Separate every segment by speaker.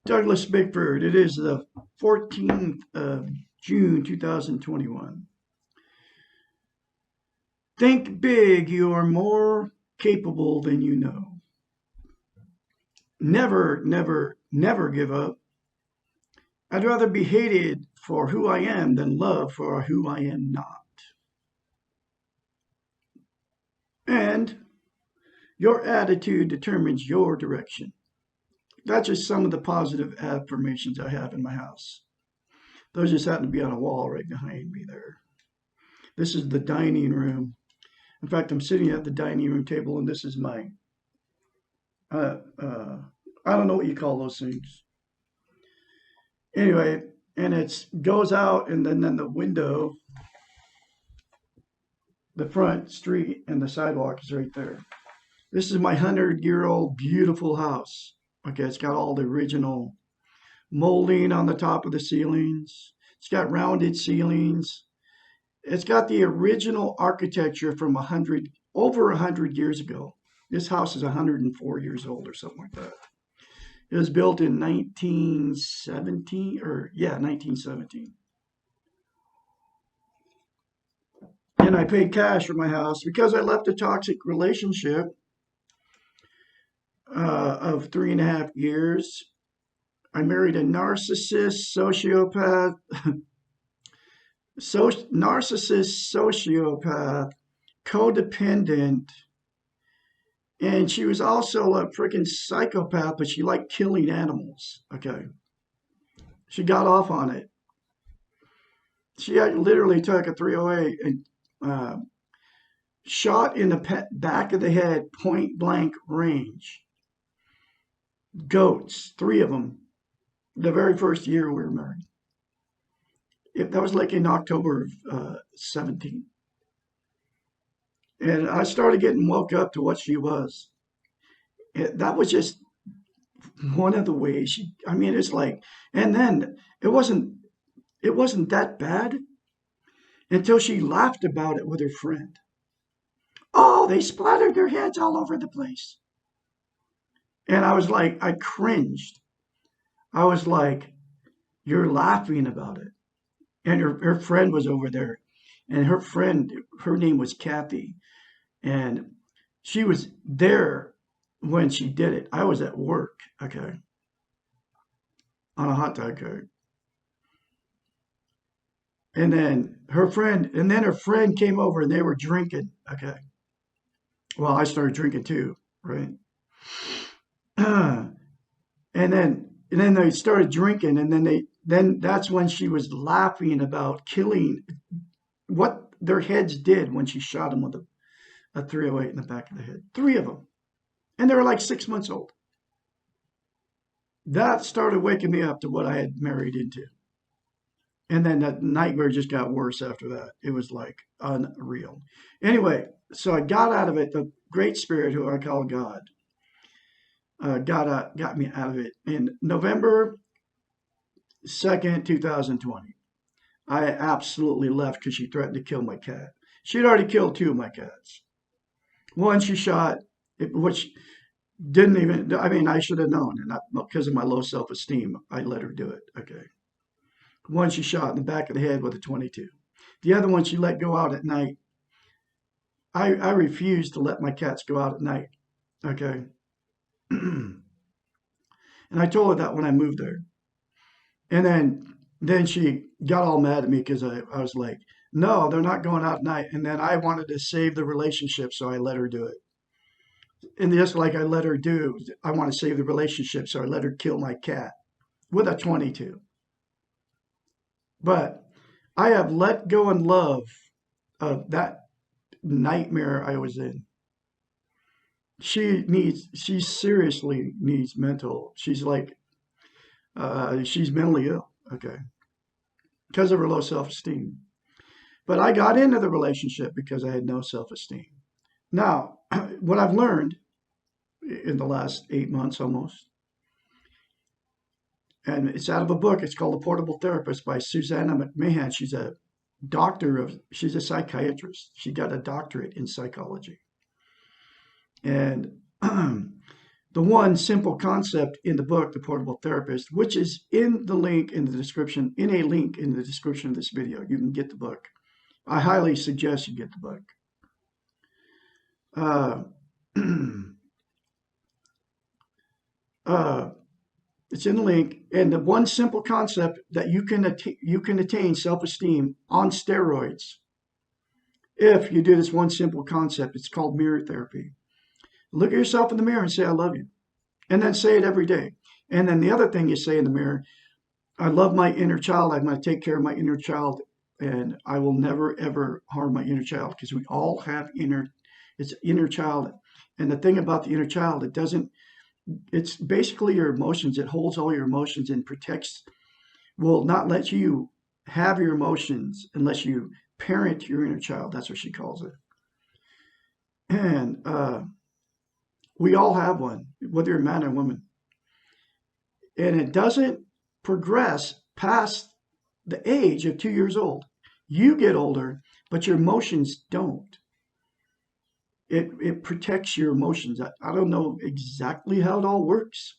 Speaker 1: Douglas Bickford. It is the 14th of June 2021. Think big, you are more capable than you know. Never, never, never give up. I'd rather be hated for who I am than loved for who I am not. And your attitude determines your direction. That's just some of the positive affirmations I have in my house. Those just happen to be on a wall right behind me there. This is the dining room. In fact, I'm sitting at the dining room table, and this is my, I don't know what you call those things. Anyway, and it goes out, and then the window, the front street, and the sidewalk is right there. This is my 100-year-old beautiful house. Okay, it's got all the original molding on the top of the ceilings. It's got rounded ceilings. It's got the original architecture from over 100 years ago. This house is 104 years old or something like that. It was built in 1917, 1917. And I paid cash for my house because I left a toxic relationship of 3.5 years. I married a narcissist, sociopath, codependent, and she was also a freaking psychopath, but she liked killing animals. Okay. She got off on it. She literally took a 308 and shot in the back of the head, point blank range. Goats, 3 of them, the very first year we were married. That was like in October of 17. And I started getting woke up to what she was. That was just one of the ways it's like, and then it wasn't that bad until she laughed about it with her friend. Oh, they splattered their heads all over the place. And I was like, I cringed. I was like, you're laughing about it. And her friend was over there. And her friend, her name was Kathy. And she was there when she did it. I was at work, okay, on a hot dog cart. And then her friend came over and they were drinking, okay. Well, I started drinking too, right? And then they started drinking, and then that's when she was laughing about killing, what their heads did when she shot them with a 308 in the back of the head. 3 of them. And they were like 6 months old. That started waking me up to what I had married into. And then that nightmare just got worse after that. It was like unreal. Anyway, so I got out of it. The Great Spirit, who I call God, got me out of it. In November 2nd, 2020, I absolutely left because she threatened to kill my cat. She'd already killed 2 of my cats. One she shot, which didn't even, I should have known. And not because of my low self-esteem, I let her do it. Okay. One she shot in the back of the head with a 22. The other one she let go out at night. I refuse to let my cats go out at night. Okay. And I told her that when I moved there. And then she got all mad at me because I was like, no, they're not going out at night. And then I wanted to save the relationship, so I let her do it. And just like I let her do, I want to save the relationship, so I let her kill my cat with a 22. But I have let go and love of that nightmare I was in. She seriously needs mental. She's like, she's mentally ill, okay, because of her low self-esteem. But I got into the relationship because I had no self-esteem. Now, what I've learned in the last 8 months almost, and it's out of a book. It's called The Portable Therapist by Susanna McMahon. She's a psychiatrist. She got a doctorate in psychology. And the one simple concept in the book, The Portable Therapist, which is in the link in the description, in a link in the description of this video, you can get the book. I highly suggest you get the book. Uh, it's in the link, and the one simple concept that you can attain self-esteem on steroids if you do this one simple concept. It's called mirror therapy. Look at yourself in the mirror and say, I love you. And then say it every day. And then the other thing you say in the mirror, I love my inner child. I'm going to take care of my inner child. And I will never, ever harm my inner child, because we all have it's inner child. And the thing about the inner child, it's basically your emotions. It holds all your emotions and will not let you have your emotions unless you parent your inner child. That's what she calls it. And we all have one, whether you're a man or woman. And it doesn't progress past the age of 2 years old. You get older, but your emotions don't. It protects your emotions. I don't know exactly how it all works,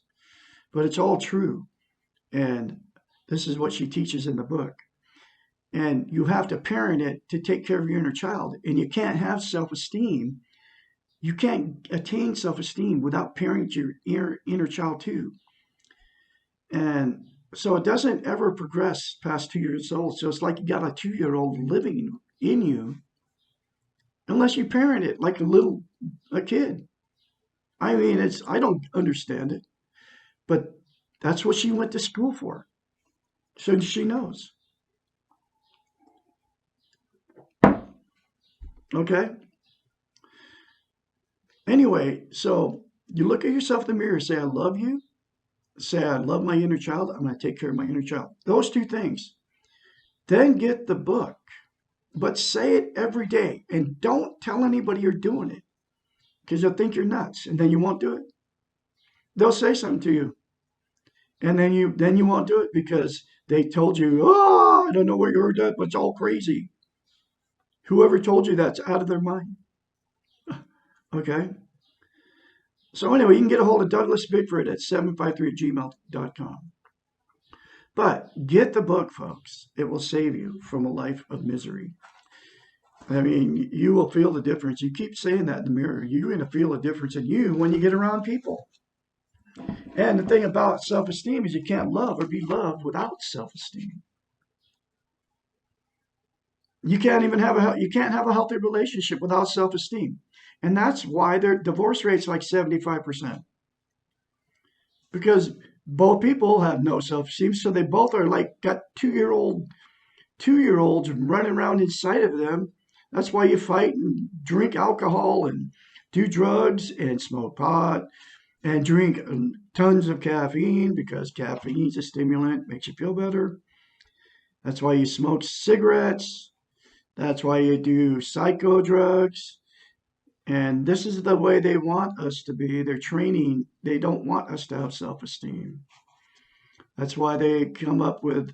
Speaker 1: but it's all true. And this is what she teaches in the book. And you have to parent it to take care of your inner child. And you can't have self-esteem. You can't attain self-esteem without parenting your inner child too. And so it doesn't ever progress past 2 years old. So it's like you got a 2-year-old living in you unless you parent it like a kid. I mean, I don't understand it, but that's what she went to school for. So she knows. Okay. Anyway, so you look at yourself in the mirror, say, I love you. Say, I love my inner child. I'm going to take care of my inner child. Those two things. Then get the book, but say it every day, and don't tell anybody you're doing it, because they'll think you're nuts, and then you won't do it. They'll say something to you, and then you won't do it because they told you, oh, I don't know where you heard that, but it's all crazy. Whoever told you that's out of their mind. Okay. So anyway, you can get a hold of Douglas Bickford at 753@gmail.com. But get the book, folks. It will save you from a life of misery. I mean, you will feel the difference. You keep saying that in the mirror. You're going to feel a difference in you when you get around people. And the thing about self-esteem is you can't love or be loved without self-esteem. You can't have a healthy relationship without self-esteem. And that's why their divorce rate's like 75%. Because both people have no self-esteem, so they both are like got 2-year-olds running around inside of them. That's why you fight and drink alcohol and do drugs and smoke pot and drink tons of caffeine, because caffeine's a stimulant, makes you feel better. That's why you smoke cigarettes. That's why you do psycho drugs. And this is the way they want us to be. They're training. They don't want us to have self-esteem. That's why they come up with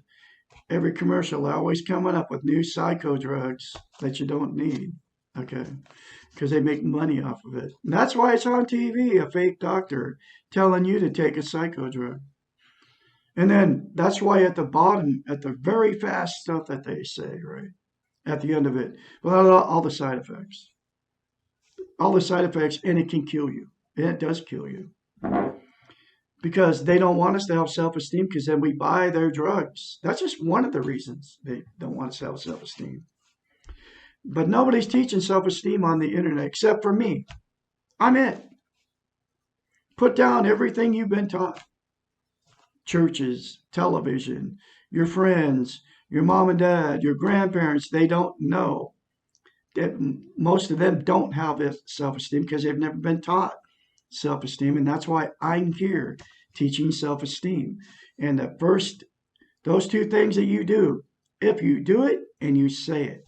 Speaker 1: every commercial. They're always coming up with new psycho drugs that you don't need. Okay. Because they make money off of it. And that's why it's on TV, a fake doctor telling you to take a psycho drug. And then that's why at the bottom, at the very fast stuff that they say, right? At the end of it, well, all the side effects. All the side effects, and it can kill you. And it does kill you. Because they don't want us to have self-esteem because then we buy their drugs. That's just one of the reasons they don't want us to have self-esteem. But nobody's teaching self-esteem on the internet except for me. I'm it. Put down everything you've been taught. Churches, television, your friends, your mom and dad, your grandparents, they don't know. Most of them don't have self-esteem because they've never been taught self-esteem. And that's why I'm here teaching self-esteem. And those two things that you do, if you do it and you say it,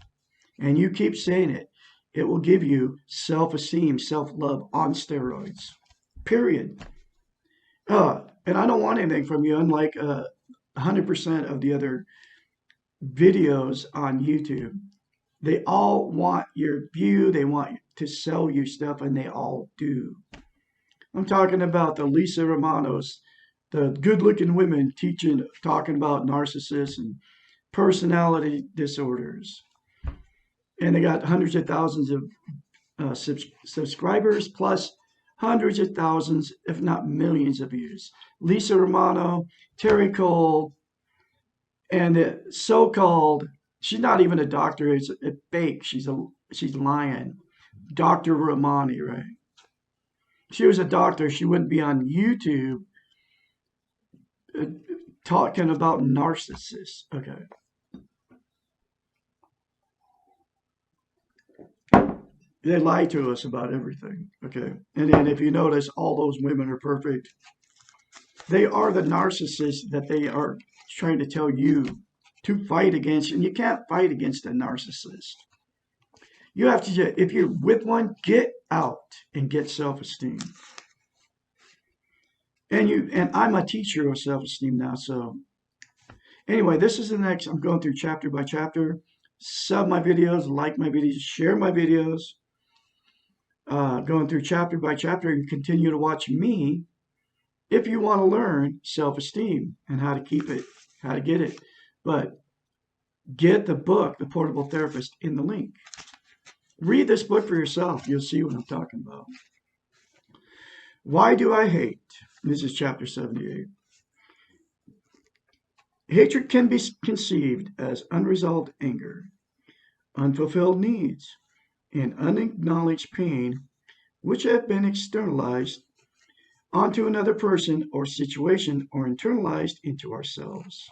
Speaker 1: and you keep saying it, it will give you self-esteem, self-love on steroids. Period. And I don't want anything from you, unlike 100% of the other videos on YouTube. They all want your view, they want to sell you stuff, and they all do. I'm talking about the Lisa Romanos, the good-looking women talking about narcissists and personality disorders. And they got hundreds of thousands of subscribers, plus hundreds of thousands, if not millions of views. Lisa Romano, Terry Cole, and the so-called, she's not even a doctor, it's a fake, she's lying. Dr. Romani, right? If she was a doctor, she wouldn't be on YouTube talking about narcissists. Okay. They lie to us about everything. Okay. And then if you notice, all those women are perfect. They are the narcissists that they are trying to tell you to fight against. And you can't fight against a narcissist. You have to, if you're with one, get out and get self-esteem. And I'm a teacher of self-esteem now. So anyway, this is the next. I'm going through chapter by chapter. Sub my videos, like my videos, share my videos. Going through chapter by chapter and continue to watch me if you want to learn self-esteem and how to keep it, how to get it. But get the book, The Portable Therapist, in the link. Read this book for yourself. You'll see what I'm talking about. Why do I hate? This is chapter 78. Hatred can be conceived as unresolved anger, unfulfilled needs, and unacknowledged pain which have been externalized onto another person or situation or internalized into ourselves.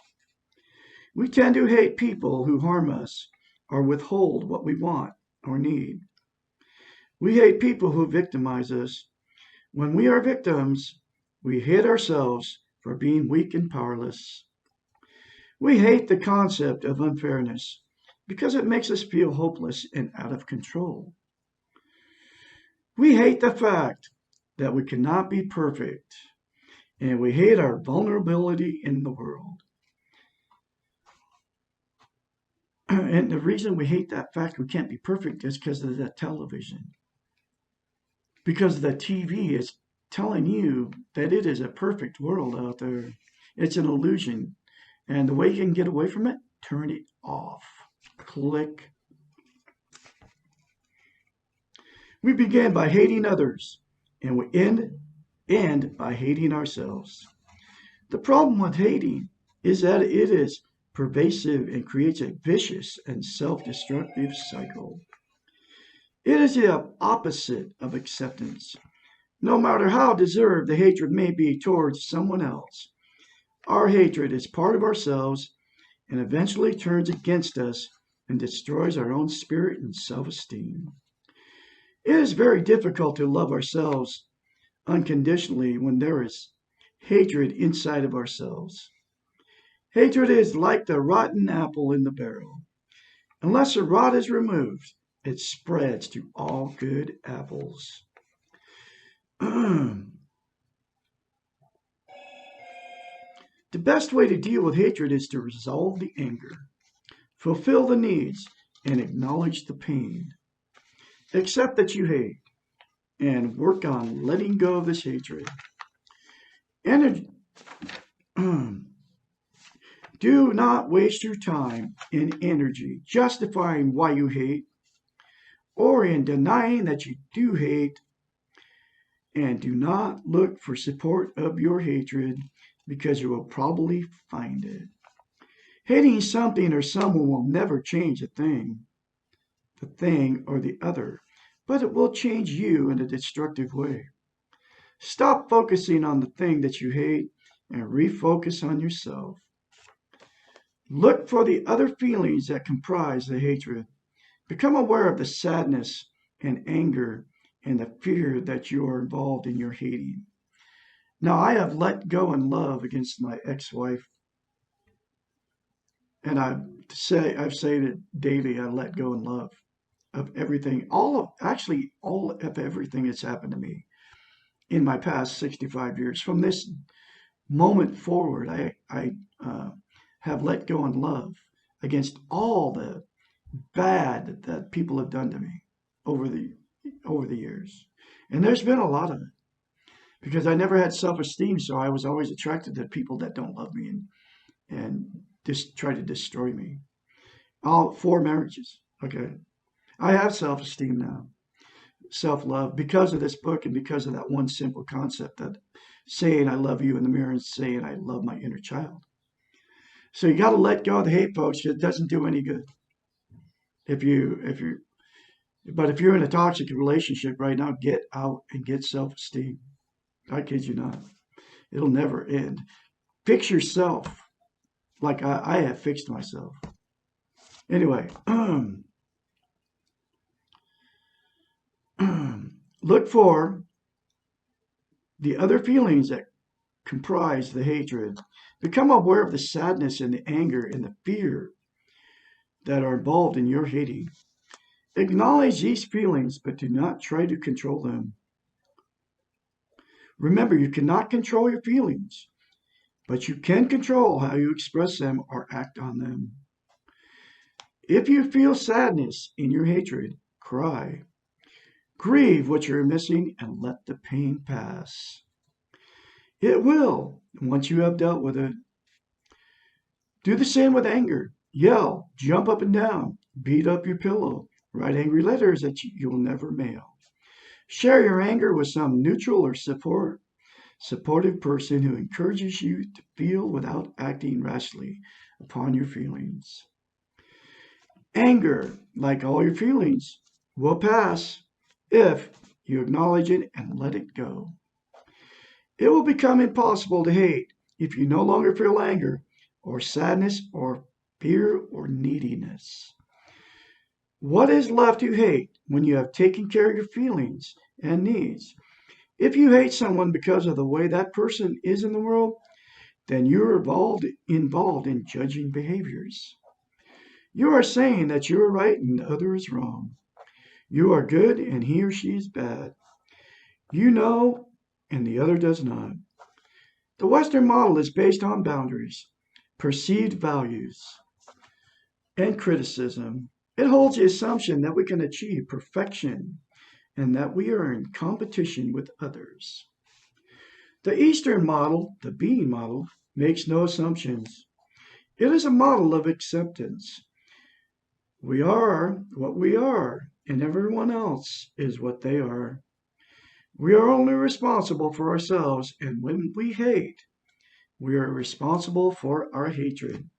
Speaker 1: We tend to hate people who harm us or withhold what we want or need. We hate people who victimize us. When we are victims, we hate ourselves for being weak and powerless. We hate the concept of unfairness because it makes us feel hopeless and out of control. We hate the fact that we cannot be perfect, and we hate our vulnerability in the world. And the reason we hate that fact we can't be perfect is because of the television. Because the TV is telling you that it is a perfect world out there. It's an illusion. And the way you can get away from it, turn it off. Click. We begin by hating others, and we end by hating ourselves. The problem with hating is that it is pervasive and creates a vicious and self-destructive cycle. It is the opposite of acceptance. No matter how deserved the hatred may be towards someone else, our hatred is part of ourselves and eventually turns against us and destroys our own spirit and self-esteem. It is very difficult to love ourselves unconditionally when there is hatred inside of ourselves. Hatred is like the rotten apple in the barrel. Unless the rot is removed, it spreads to all good apples. The best way to deal with hatred is to resolve the anger, fulfill the needs, and acknowledge the pain. Accept that you hate and work on letting go of this hatred. Do not waste your time and energy justifying why you hate or in denying that you do hate, and do not look for support of your hatred because you will probably find it. Hating something or someone will never change the thing or the other, but it will change you in a destructive way. Stop focusing on the thing that you hate and refocus on yourself. Look for the other feelings that comprise the hatred. Become aware of the sadness and anger and the fear that you are involved in your hating. Now, I have let go in love against my ex-wife, and I've said it daily. I let go in love of everything, all of everything that's happened to me in my past 65 years. From this moment forward, I have let go in love against all the bad that people have done to me over the over the years. And there's been a lot of it because I never had self-esteem, so I was always attracted to people that don't love me and just try to destroy me. All 4 marriages. Okay. I have self-esteem now, self-love because of this book and because of that one simple concept that saying I love you in the mirror and saying I love my inner child. So you got to let go of the hate, folks. It doesn't do any good. But if you're in a toxic relationship right now, get out and get self-esteem. I kid you not. It'll never end. Fix yourself like I have fixed myself. Anyway, look for the other feelings that comprise the hatred. Become aware of the sadness and the anger and the fear that are involved in your hating. Acknowledge these feelings, but do not try to control them. Remember, you cannot control your feelings, but you can control how you express them or act on them. If you feel sadness in your hatred, cry. Grieve what you're missing and let the pain pass. It will, once you have dealt with it. Do the same with anger. Yell, jump up and down, beat up your pillow, write angry letters that you'll never mail. Share your anger with some neutral or supportive person who encourages you to feel without acting rashly upon your feelings. Anger, like all your feelings, will pass if you acknowledge it and let it go. It will become impossible to hate if you no longer feel anger or sadness or fear or neediness. What is left to hate when you have taken care of your feelings and needs? If you hate someone because of the way that person is in the world, then you're involved in judging behaviors. You are saying that you are right and the other is wrong. You are good and he or she is bad. You know and the other does not. The Western model is based on boundaries, perceived values, and criticism. It holds the assumption that we can achieve perfection and that we are in competition with others. The Eastern model, the being model, makes no assumptions. It is a model of acceptance. We are what we are, and everyone else is what they are. We are only responsible for ourselves, and when we hate, we are responsible for our hatred.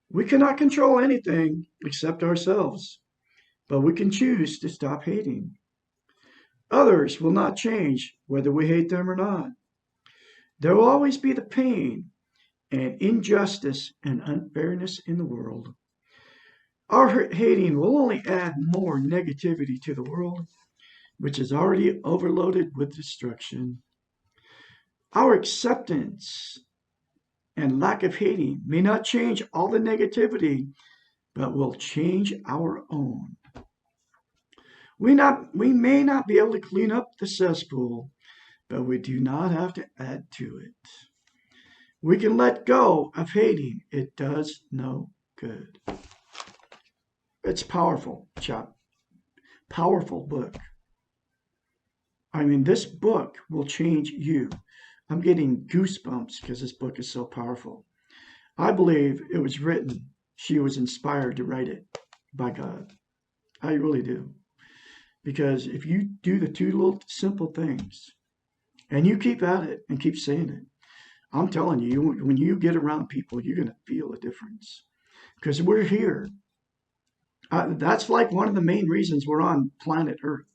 Speaker 1: We cannot control anything except ourselves, but we can choose to stop hating. Others will not change whether we hate them or not. There will always be the pain and injustice and unfairness in the world. Our hating will only add more negativity to the world, which is already overloaded with destruction. Our acceptance and lack of hating may not change all the negativity, but will change our own. We may not be able to clean up the cesspool, but we do not have to add to it. We can let go of hating. It does no good. It's powerful, chap. Powerful book. I mean, this book will change you. I'm getting goosebumps because this book is so powerful. I believe it was written. She was inspired to write it by God. I really do. Because if you do the two little simple things and you keep at it and keep saying it, I'm telling you, when you get around people, you're going to feel a difference. Because we're here. That's like one of the main reasons we're on planet Earth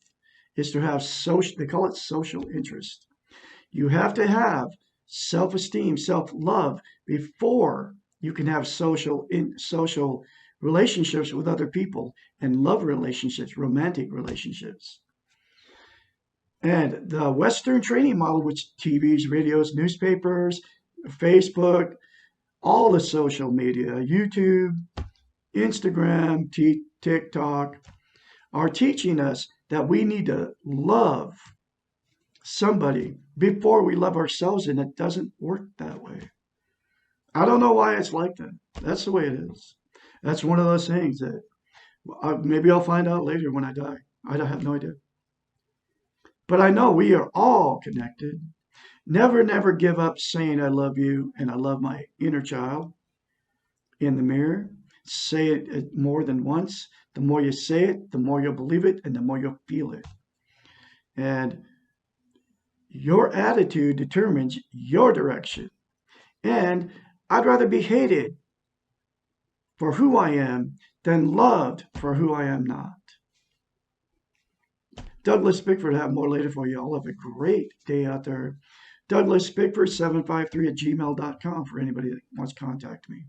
Speaker 1: is to have social, they call it social interest. You have to have self-esteem, self-love before you can have social relationships with other people and love relationships, romantic relationships. And the Western training model, which TVs, radios, newspapers, Facebook, all the social media, YouTube, Instagram, TikTok, are teaching us that we need to love somebody before we love ourselves, and it doesn't work that way. I don't know why it's like that. That's the way it is. That's one of those things that maybe I'll find out later when I die. I don't have no idea. But I know we are all connected. Never, never give up saying I love you and I love my inner child in the mirror. Say it more than once. The more you say it, the more you'll believe it and the more you'll feel it. And your attitude determines your direction. And I'd rather be hated for who I am than loved for who I am not. Douglas Bickford, have more later for you. All have a great day out there. DouglasBickford753 at gmail.com for anybody that wants to contact me.